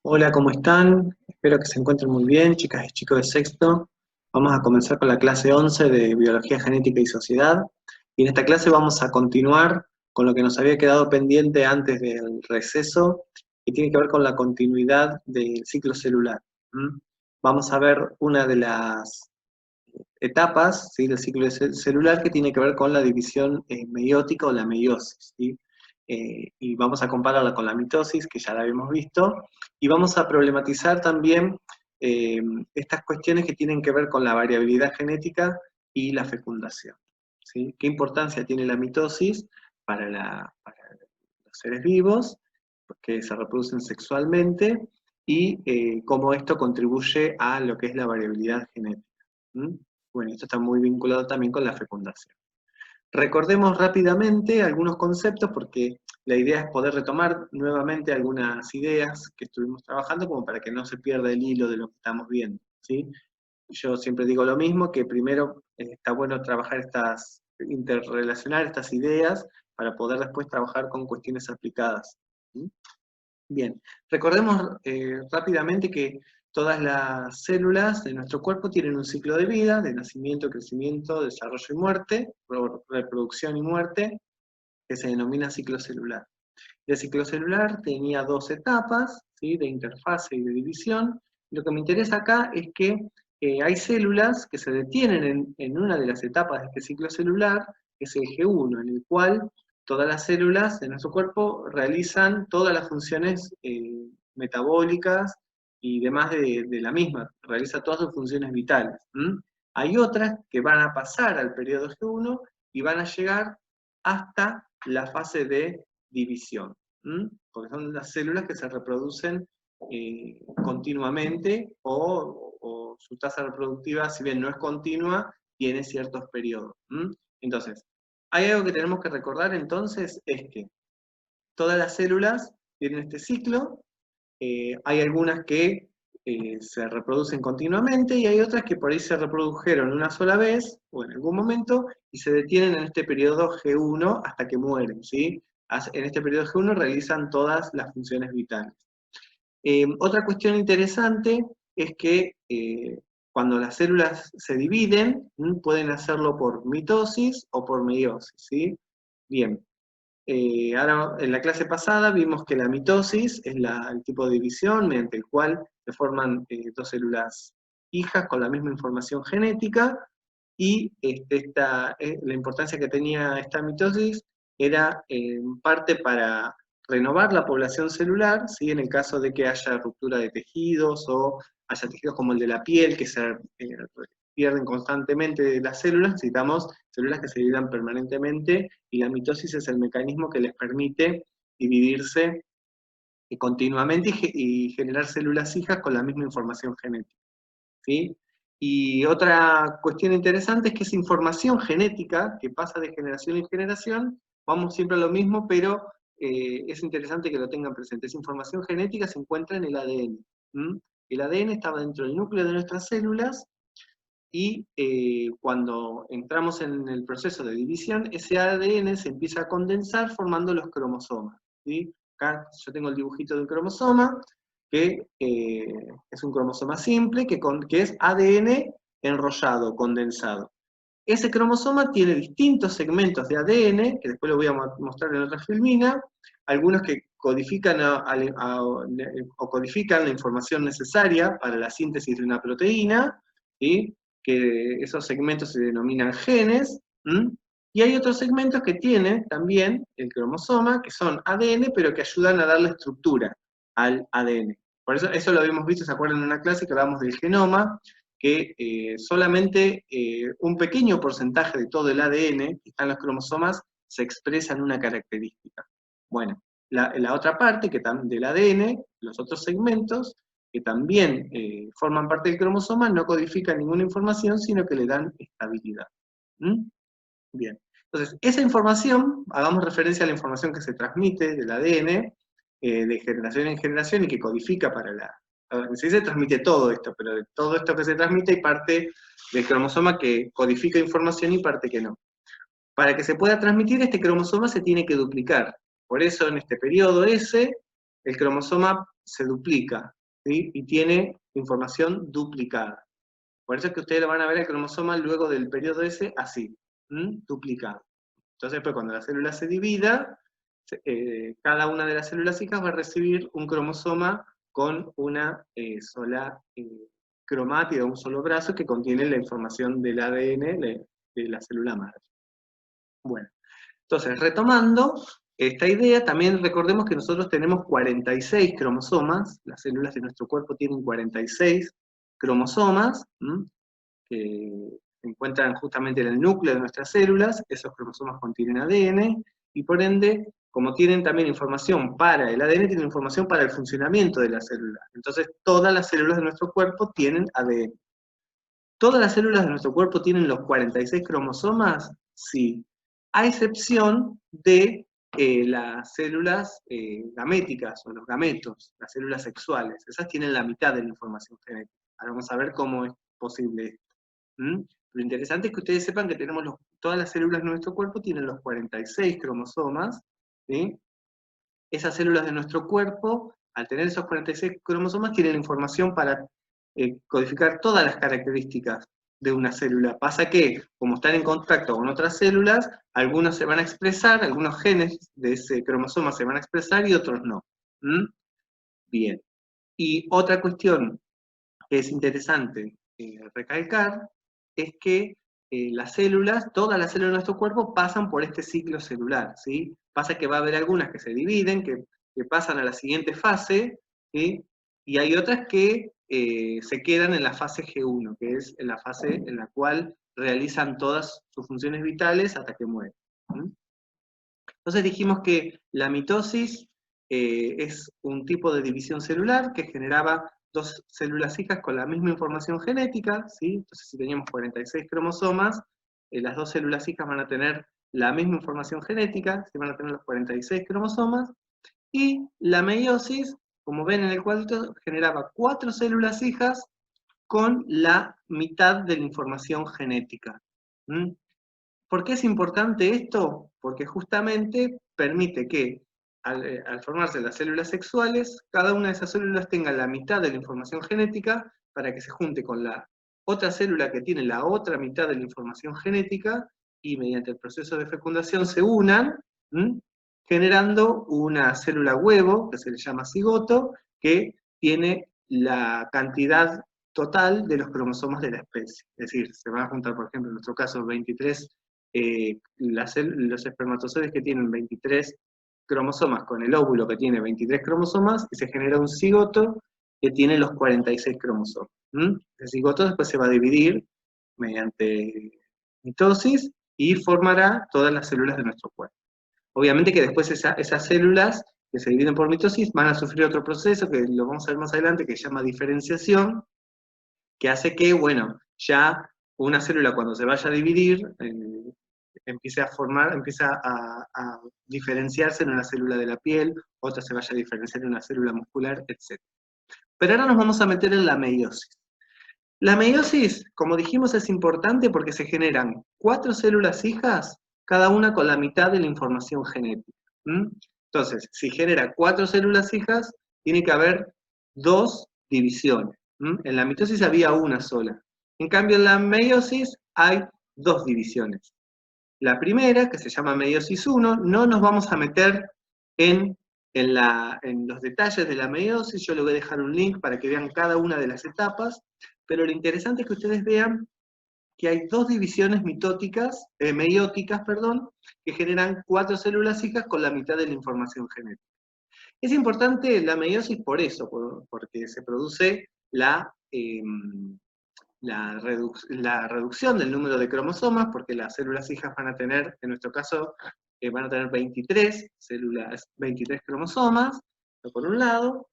Hola, ¿cómo están? Espero que se encuentren muy bien, chicas y chicos de sexto. Vamos a comenzar con la clase 11 de Biología Genética y Sociedad. Y en esta clase vamos a continuar con lo que nos había quedado pendiente antes del receso, que tiene que ver con la continuidad del ciclo celular. ¿Mm? Vamos a ver una de las etapas, ¿sí?, del ciclo celular, que tiene que ver con la división meiótica o la meiosis, ¿sí? Y vamos a compararla con la mitosis, que ya la habíamos visto, y vamos a problematizar también eh, estas cuestiones que tienen que ver con la variabilidad genética y la fecundación, ¿sí? ¿Qué importancia tiene la mitosis para los seres vivos que se reproducen sexualmente y cómo esto contribuye a lo que es la variabilidad genética? ¿Mm? Bueno, esto está muy vinculado también con la fecundación. Recordemos rápidamente algunos conceptos porque la idea es poder retomar nuevamente algunas ideas que estuvimos trabajando como para que no se pierda el hilo de lo que estamos viendo, ¿sí? Yo siempre digo lo mismo, que primero está bueno trabajar interrelacionar estas ideas para poder después trabajar con cuestiones aplicadas. ¿Sí? Bien, recordemos rápidamente que todas las células de nuestro cuerpo tienen un ciclo de vida, de nacimiento, crecimiento, desarrollo y muerte, reproducción y muerte, que se denomina ciclo celular. El ciclo celular tenía dos etapas, ¿sí?, de interfase y de división. Lo que me interesa acá es que hay células que se detienen en una de las etapas de este ciclo celular, que es el G1, en el cual todas las células de nuestro cuerpo realizan todas las funciones metabólicas y demás de la misma, realiza todas sus funciones vitales. Hay otras que van a pasar al periodo G1 y van a llegar hasta la fase de división. Porque son las células que se reproducen continuamente o su tasa reproductiva, si bien no es continua, tiene ciertos periodos. Entonces, hay algo que tenemos que recordar entonces, es que todas las células tienen este ciclo, hay algunas que se reproducen continuamente y hay otras que por ahí se reprodujeron una sola vez o en algún momento y se detienen en este periodo G1 hasta que mueren, ¿sí? En este periodo G1 realizan todas las funciones vitales. Otra cuestión interesante es que cuando las células se dividen, pueden hacerlo por mitosis o por meiosis, ¿sí? Bien, ahora en la clase pasada vimos que la mitosis es el tipo de división mediante el cual se forman dos células hijas con la misma información genética, y la importancia que tenía esta mitosis era en parte para renovar la población celular, ¿sí?, en el caso de que haya ruptura de tejidos o haya tejidos como el de la piel que se pierden constantemente de las células, necesitamos células que se dividan permanentemente y la mitosis es el mecanismo que les permite dividirse continuamente y generar células hijas con la misma información genética, ¿sí? Y otra cuestión interesante es que esa información genética que pasa de generación en generación, vamos siempre a lo mismo, pero es interesante que lo tengan presente. Esa información genética se encuentra en el ADN. El ADN estaba dentro del núcleo de nuestras células y cuando entramos en el proceso de división, ese ADN se empieza a condensar formando los cromosomas, ¿sí? Acá yo tengo el dibujito de un cromosoma, que es un cromosoma simple, que es ADN enrollado, condensado. Ese cromosoma tiene distintos segmentos de ADN, que después lo voy a mostrar en otra filmina, algunos que codifican o codifican la información necesaria para la síntesis de una proteína, ¿sí?, que esos segmentos se denominan genes, y hay otros segmentos que tienen también el cromosoma, que son ADN, pero que ayudan a darle estructura al ADN. Por eso lo habíamos visto, ¿se acuerdan en una clase que hablamos del genoma? Que solamente un pequeño porcentaje de todo el ADN que está en los cromosomas se expresa en una característica. Bueno, la otra parte del ADN, los otros segmentos, que también forman parte del cromosoma, no codifican ninguna información, sino que le dan estabilidad. Bien, entonces, esa información, hagamos referencia a la información que se transmite del ADN, de generación en generación y que codifica para sí se transmite todo esto, pero de todo esto que se transmite hay parte del cromosoma que codifica información y parte que no. Para que se pueda transmitir, este cromosoma se tiene que duplicar. Por eso, en este periodo S, el cromosoma se duplica, ¿sí? Y tiene información duplicada. Por eso es que ustedes lo van a ver el cromosoma luego del periodo ese así, duplicado. Entonces, pues, cuando la célula se divida, cada una de las células hijas va a recibir un cromosoma con una sola cromátida, un solo brazo que contiene la información del ADN de la célula madre. Bueno, entonces, retomando esta idea, también recordemos que nosotros tenemos 46 cromosomas, las células de nuestro cuerpo tienen 46 cromosomas, que se encuentran justamente en el núcleo de nuestras células. Esos cromosomas contienen ADN, y por ende, como tienen también información para el ADN, tienen información para el funcionamiento de la célula. Entonces, todas las células de nuestro cuerpo tienen ADN. ¿Todas las células de nuestro cuerpo tienen los 46 cromosomas? Sí, a excepción de las células gaméticas o los gametos, las células sexuales. Esas tienen la mitad de la información genética. Ahora vamos a ver cómo es posible esto. Lo interesante es que ustedes sepan que todas las células de nuestro cuerpo tienen los 46 cromosomas, ¿sí? Esas células de nuestro cuerpo, al tener esos 46 cromosomas, tienen información para codificar todas las características de una célula. Pasa que, como están en contacto con otras células, algunos se van a expresar, algunos genes de ese cromosoma se van a expresar y otros no. Bien. Y otra cuestión que es interesante recalcar es que todas las células de nuestro cuerpo pasan por este ciclo celular, ¿sí? Pasa que va a haber algunas que se dividen, que pasan a la siguiente fase, ¿sí? Y hay otras que se quedan en la fase G1, que es en la fase en la cual realizan todas sus funciones vitales hasta que mueren. Entonces dijimos que la mitosis es un tipo de división celular que generaba dos células hijas con la misma información genética, ¿sí? Entonces si teníamos 46 cromosomas, las dos células hijas van a tener la misma información genética, ¿sí? Van a tener los 46 cromosomas, y la meiosis, como ven en el cuadrito, generaba 4 células hijas con la mitad de la información genética. ¿Por qué es importante esto? Porque justamente permite que al formarse las células sexuales, cada una de esas células tenga la mitad de la información genética para que se junte con la otra célula que tiene la otra mitad de la información genética y mediante el proceso de fecundación se unan, generando una célula huevo, que se le llama cigoto, que tiene la cantidad total de los cromosomas de la especie. Es decir, se van a juntar, por ejemplo, en nuestro caso, 23 los espermatozoides que tienen 23 cromosomas con el óvulo que tiene 23 cromosomas, y se genera un cigoto que tiene los 46 cromosomas. El cigoto después se va a dividir mediante mitosis y formará todas las células de nuestro cuerpo. Obviamente que después esas células que se dividen por mitosis van a sufrir otro proceso, que lo vamos a ver más adelante, que se llama diferenciación, que hace que, bueno, ya una célula cuando se vaya a dividir, empieza a diferenciarse en una célula de la piel, otra se vaya a diferenciar en una célula muscular, etc. Pero ahora nos vamos a meter en la meiosis. La meiosis, como dijimos, es importante porque se generan 4 células hijas, cada una con la mitad de la información genética. Entonces, si genera 4 células hijas, tiene que haber 2 divisiones. En la mitosis había una sola. En cambio, en la meiosis hay 2 divisiones. La primera, que se llama meiosis 1, no nos vamos a meter en los detalles de la meiosis. Yo le voy a dejar un link para que vean cada una de las etapas, pero lo interesante es que ustedes vean que hay 2 divisiones meióticas, que generan 4 células hijas con la mitad de la información genética. Es importante la meiosis por eso, porque se produce la reducción del número de cromosomas, porque las células hijas van a tener, en nuestro caso, van a tener 23 cromosomas, por un lado.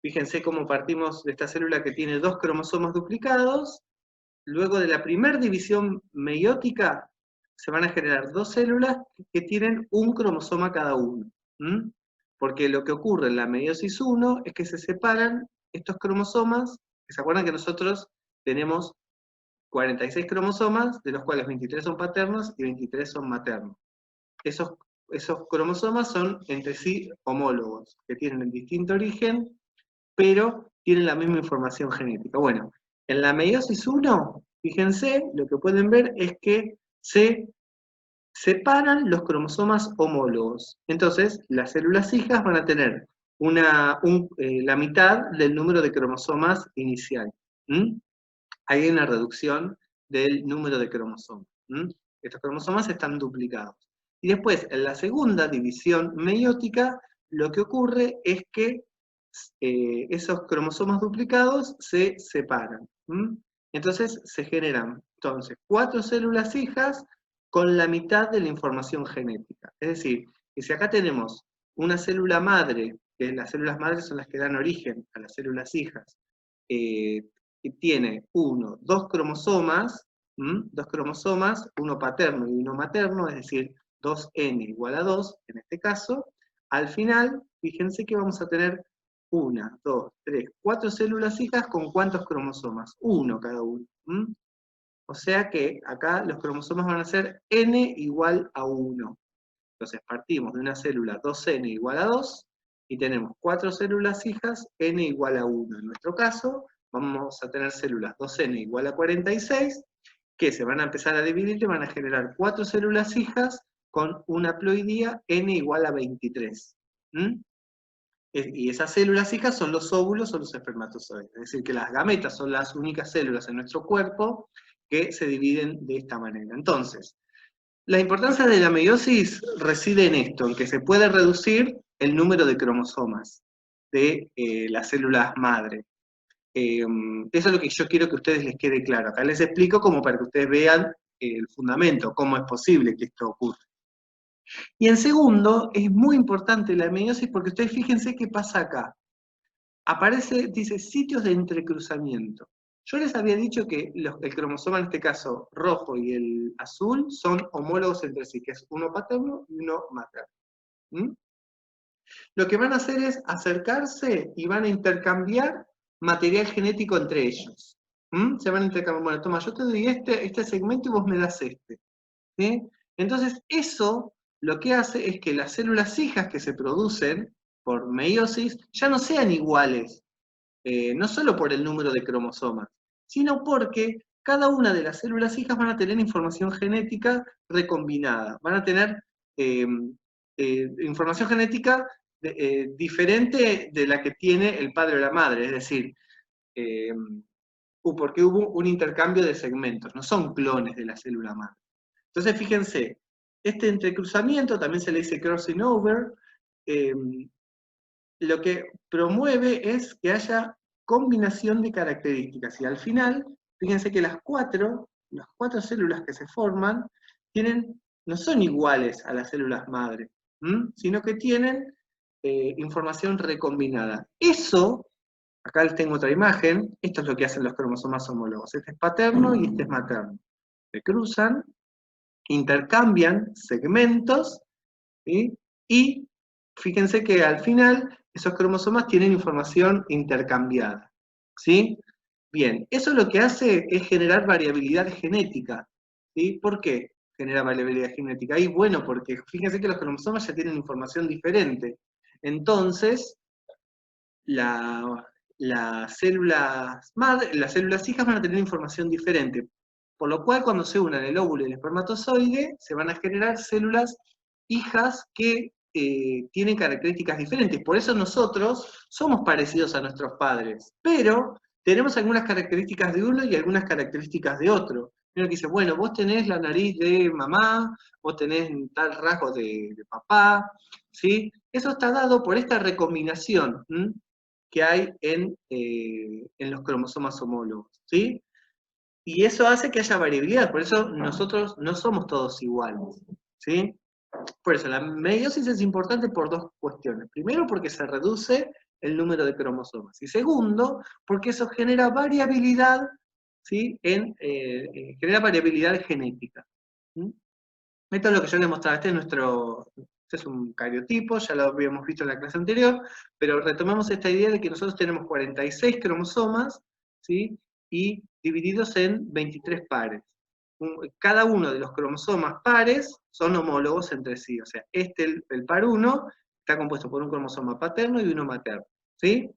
Fíjense cómo partimos de esta célula que tiene 2 cromosomas duplicados. Luego de la primera división meiótica, se van a generar 2 células que tienen un cromosoma cada uno. Porque lo que ocurre en la meiosis 1 es que se separan estos cromosomas, que se acuerdan que nosotros tenemos 46 cromosomas, de los cuales 23 son paternos y 23 son maternos. Esos cromosomas son entre sí homólogos, que tienen distinto origen, pero tienen la misma información genética. Bueno, en la meiosis 1, fíjense, lo que pueden ver es que se separan los cromosomas homólogos. Entonces, las células hijas van a tener la mitad del número de cromosomas inicial. Hay una reducción del número de cromosomas. Estos cromosomas están duplicados. Y después, en la segunda división meiótica, lo que ocurre es que esos cromosomas duplicados se separan. Entonces, se generan 4 células hijas con la mitad de la información genética. Es decir, que si acá tenemos una célula madre, que las células madres son las que dan origen a las células hijas, que tiene dos cromosomas, uno paterno y uno materno, es decir, 2n igual a 2, en este caso, al final, fíjense que vamos a tener 1, 2, 3, 4 células hijas con ¿cuántos cromosomas? 1 cada uno. O sea que acá los cromosomas van a ser n igual a 1. Entonces partimos de una célula 2n igual a 2, y tenemos 4 células hijas, n igual a 1. En nuestro caso, vamos a tener células 2n igual a 46, que se van a empezar a dividir y van a generar 4 células hijas con una ploidía n igual a 23. Y esas células hijas son los óvulos o los espermatozoides. Es decir, que las gametas son las únicas células en nuestro cuerpo que se dividen de esta manera. Entonces, la importancia de la meiosis reside en esto, en que se puede reducir el número de cromosomas de las células madre. Eso es lo que yo quiero que a ustedes les quede claro. Acá les explico como para que ustedes vean el fundamento, cómo es posible que esto ocurra. Y en segundo, es muy importante la meiosis porque ustedes fíjense qué pasa acá. Aparece, dice, sitios de entrecruzamiento. Yo les había dicho que el cromosoma, en este caso rojo y el azul, son homólogos entre sí, que es uno paterno y uno materno. Lo que van a hacer es acercarse y van a intercambiar material genético entre ellos. Se van a intercambiar, bueno, toma, yo te doy este segmento y vos me das este. ¿Sí? Entonces, eso lo que hace es que las células hijas que se producen por meiosis ya no sean iguales, no solo por el número de cromosomas, sino porque cada una de las células hijas van a tener información genética recombinada, van a tener información genética diferente de la que tiene el padre o la madre, es decir, porque hubo un intercambio de segmentos, no son clones de la célula madre. Entonces, fíjense, este entrecruzamiento también se le dice crossing over, lo que promueve es que haya combinación de características, y al final, fíjense que las cuatro células que se forman no son iguales a las células madre, sino que tienen información recombinada. Eso, acá les tengo otra imagen, esto es lo que hacen los cromosomas homólogos, este es paterno y este es materno. Se cruzan, intercambian segmentos, ¿sí? Y fíjense que al final esos cromosomas tienen información intercambiada, ¿sí? Bien, eso lo que hace es generar variabilidad genética, ¿sí? ¿Por qué genera variabilidad genética? Y bueno, porque fíjense que los cromosomas ya tienen información diferente. Entonces, las células hijas van a tener información diferente. Por lo cual, cuando se unan el óvulo y el espermatozoide, se van a generar células hijas que tienen características diferentes. Por eso nosotros somos parecidos a nuestros padres, pero tenemos algunas características de uno y algunas características de otro. Uno que dice, bueno, vos tenés la nariz de mamá, vos tenés tal rasgo de papá, ¿sí? Eso está dado por esta recombinación que hay en los cromosomas homólogos, ¿sí? Y eso hace que haya variabilidad, por eso nosotros no somos todos iguales, ¿sí? Por eso la meiosis es importante por dos cuestiones. Primero, porque se reduce el número de cromosomas. Y segundo, porque eso genera variabilidad, ¿sí? Genera variabilidad genética. Esto es lo que yo les mostraba. Este es un cariotipo, ya lo habíamos visto en la clase anterior, pero retomamos esta idea de que nosotros tenemos 46 cromosomas, ¿sí? Y divididos en 23 pares. Cada uno de los cromosomas pares son homólogos entre sí. O sea, el par 1 está compuesto por un cromosoma paterno y uno materno, ¿sí?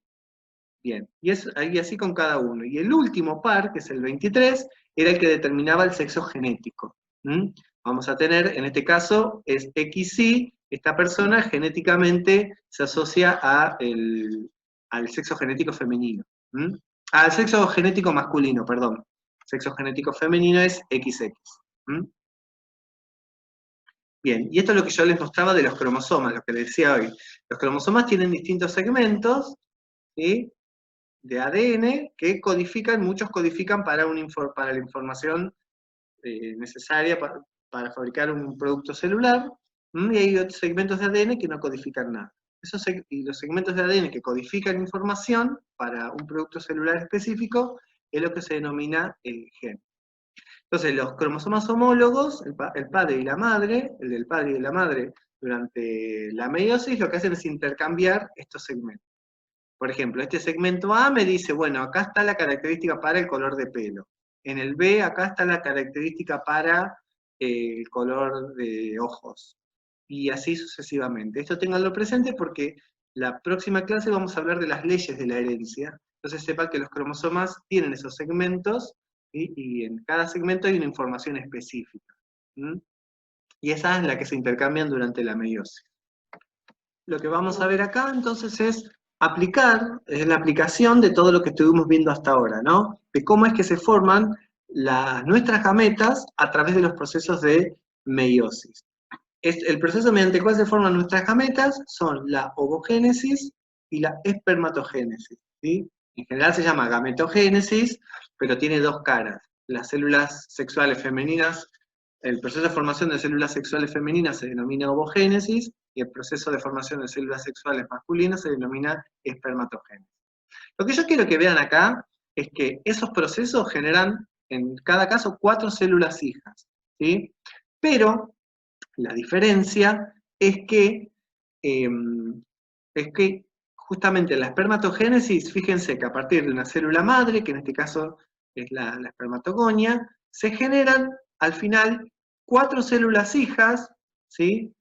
Bien, y así con cada uno. Y el último par, que es el 23, era el que determinaba el sexo genético. Vamos a tener, en este caso, es XY, esta persona genéticamente se asocia al sexo genético femenino. Al sexo genético masculino, perdón. Sexo genético femenino es XX. Bien, y esto es lo que yo les mostraba de los cromosomas, lo que les decía hoy. Los cromosomas tienen distintos segmentos, ¿sí?, de ADN que codifican, muchos codifican para la información necesaria para fabricar un producto celular, y hay otros segmentos de ADN que no codifican nada. Y los segmentos de ADN que codifican información para un producto celular específico es lo que se denomina el gen. Entonces, los cromosomas homólogos, el padre y la madre, el del padre y de la madre, durante la meiosis, lo que hacen es intercambiar estos segmentos. Por ejemplo, este segmento A me dice, bueno, acá está la característica para el color de pelo. En el B, acá está la característica para el color de ojos. Y así sucesivamente. Esto ténganlo presente porque la próxima clase vamos a hablar de las leyes de la herencia. Entonces sepan que los cromosomas tienen esos segmentos, ¿sí?, y en cada segmento hay una información específica. Y esa es la que se intercambian durante la meiosis. Lo que vamos a ver acá entonces es la aplicación de todo lo que estuvimos viendo hasta ahora, ¿no? De cómo es que se forman nuestras gametas a través de los procesos de meiosis. El proceso mediante el cual se forman nuestras gametas son la ovogénesis y la espermatogénesis, ¿sí? En general se llama gametogénesis, pero tiene dos caras. Las células sexuales femeninas, el proceso de formación de células sexuales femeninas se denomina ovogénesis, y el proceso de formación de células sexuales masculinas se denomina espermatogénesis. Lo que yo quiero que vean acá es que esos procesos generan, en cada caso, 4 células hijas, ¿sí? Pero la diferencia es que justamente la espermatogénesis, fíjense que a partir de una célula madre, que en este caso es la espermatogonia, se generan al final 4 células hijas, ¿sí?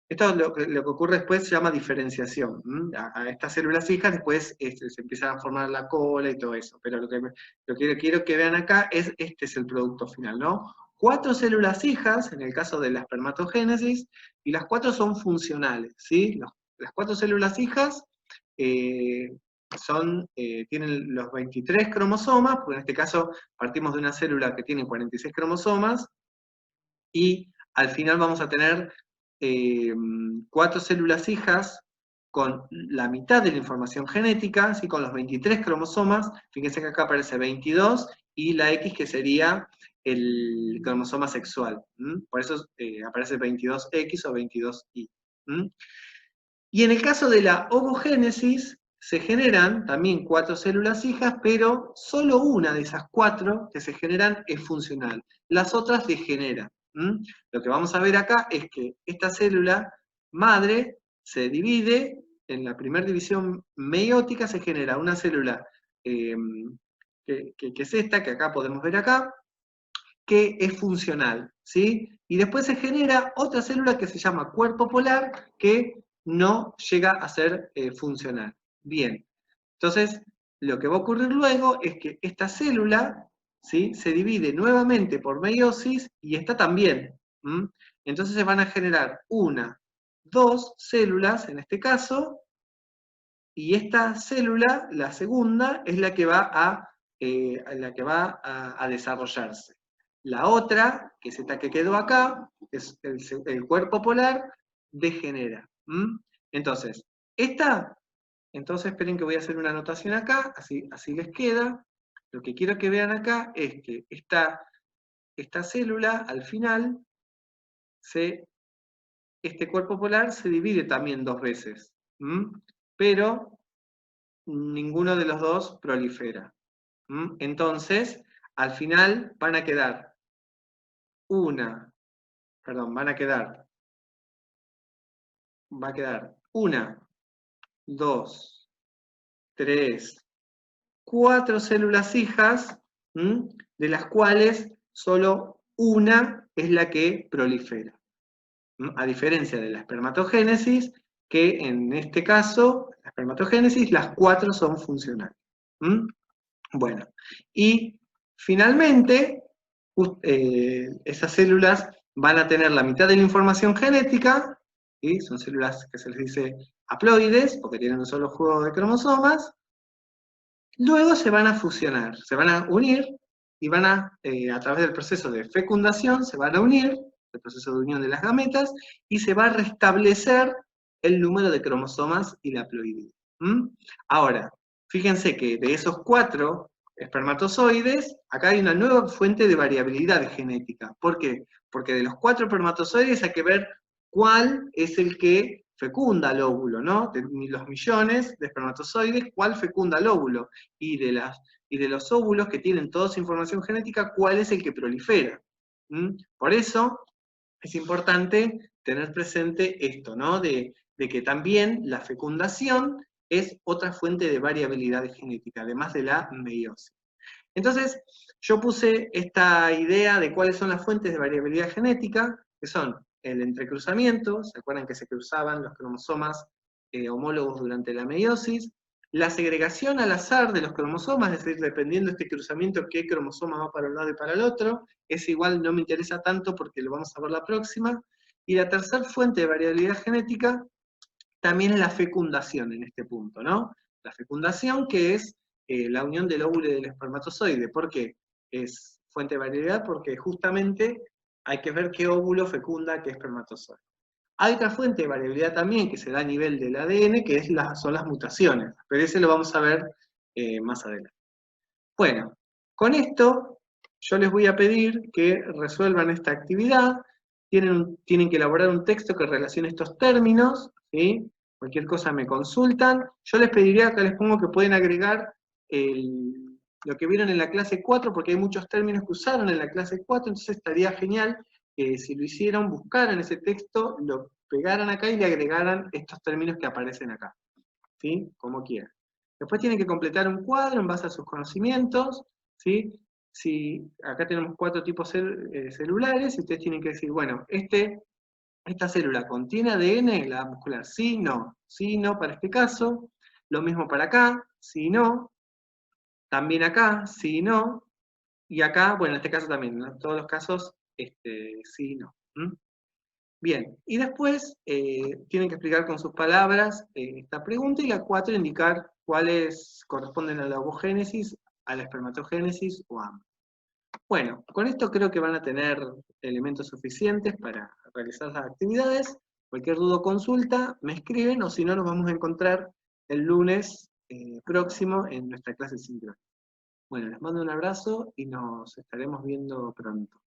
Esto lo que ocurre después se llama diferenciación. A estas células hijas después se empieza a formar la cola y todo eso, pero lo que quiero que vean acá es, este es el producto final, ¿no? 4 células hijas, en el caso de la espermatogénesis, y las 4 son funcionales, ¿sí? Las 4 células hijas tienen los 23 cromosomas, porque en este caso partimos de una célula que tiene 46 cromosomas, y al final vamos a tener 4 células hijas con la mitad de la información genética, ¿sí?, con los 23 cromosomas. Fíjense que acá aparece 22, y la X, que sería el cromosoma sexual. Por eso aparece 22X o 22Y. Y en el caso de la ovogénesis, se generan también 4 células hijas, pero solo una de esas 4 que se generan es funcional. Las otras degeneran. Lo que vamos a ver acá es que esta célula madre se divide, en la primera división meiótica se genera una célula que es esta, que acá podemos ver acá, que es funcional, ¿sí? Y después se genera otra célula que se llama cuerpo polar, que no llega a ser funcional. Bien, entonces lo que va a ocurrir luego es que esta célula, ¿sí?, se divide nuevamente por meiosis, y esta también. Entonces se van a generar 1, 2 células, en este caso, y esta célula, la segunda, es la que va a desarrollarse. La otra, que es esta que quedó acá, es el cuerpo polar, degenera. Entonces, esperen que voy a hacer una anotación acá, así les queda. Lo que quiero que vean acá es que esta célula, al final, este cuerpo polar se divide también 2 veces, pero ninguno de los dos prolifera. Entonces, al final van a quedar va a quedar 1, 2, 3, 4 células hijas, de las cuales solo una es la que prolifera. A diferencia de la espermatogénesis, que en este caso, la espermatogénesis, las 4 son funcionales. ¿Mm? Bueno, y finalmente, esas células van a tener la mitad de la información genética, ¿sí? Son células que se les dice haploides, porque tienen un solo juego de cromosomas. Luego se van a fusionar, se van a unir y van a través del proceso de fecundación, se van a unir, el proceso de unión de las gametas, y se va a restablecer el número de cromosomas y la haploidía. Ahora, fíjense que de esos 4 espermatozoides, acá hay una nueva fuente de variabilidad genética. ¿Por qué? Porque de los 4 espermatozoides hay que ver cuál es el que fecunda el óvulo, ¿no? De los millones de espermatozoides, cuál fecunda el óvulo. Y de los óvulos que tienen toda su información genética, cuál es el que prolifera. Por eso es importante tener presente esto, ¿no? De que también la fecundación es otra fuente de variabilidad genética, además de la meiosis. Entonces, yo puse esta idea de cuáles son las fuentes de variabilidad genética, que son el entrecruzamiento, ¿se acuerdan que se cruzaban los cromosomas homólogos durante la meiosis? La segregación al azar de los cromosomas, es decir, dependiendo de este cruzamiento qué cromosoma va para un lado y para el otro, es igual, no me interesa tanto porque lo vamos a ver la próxima. Y la tercera fuente de variabilidad genética también es la fecundación en este punto, ¿no? La fecundación que es la unión del óvulo y del espermatozoide. ¿Por qué? Es fuente de variabilidad porque justamente hay que ver qué óvulo fecunda qué espermatozoide. Hay otra fuente de variabilidad también que se da a nivel del ADN, que son las mutaciones, pero ese lo vamos a ver más adelante. Bueno, con esto yo les voy a pedir que resuelvan esta actividad. Tienen que elaborar un texto que relacione estos términos, ¿sí? Cualquier cosa me consultan. Yo les pediría que les pongo que pueden agregar lo que vieron en la clase 4, porque hay muchos términos que usaron en la clase 4, entonces estaría genial que si lo hicieran, buscaran ese texto, lo pegaran acá y le agregaran estos términos que aparecen acá, ¿sí? Como quieran. Después tienen que completar un cuadro en base a sus conocimientos, ¿sí? Si acá tenemos 4 tipos celulares, y ustedes tienen que decir, bueno, esta célula contiene ADN, la muscular, sí, no para este caso, lo mismo para acá, sí, no, también acá, sí, no, y acá, bueno, en este caso también, en todos los casos, sí, no. Bien, y después tienen que explicar con sus palabras esta pregunta, y la 4 indicar cuáles corresponden a la ovogénesis, a la espermatogénesis o a ambas. Bueno, con esto creo que van a tener elementos suficientes para realizar las actividades. Cualquier duda o consulta, me escriben, o si no, nos vamos a encontrar el lunes próximo en nuestra clase sincrónica. Bueno, les mando un abrazo y nos estaremos viendo pronto.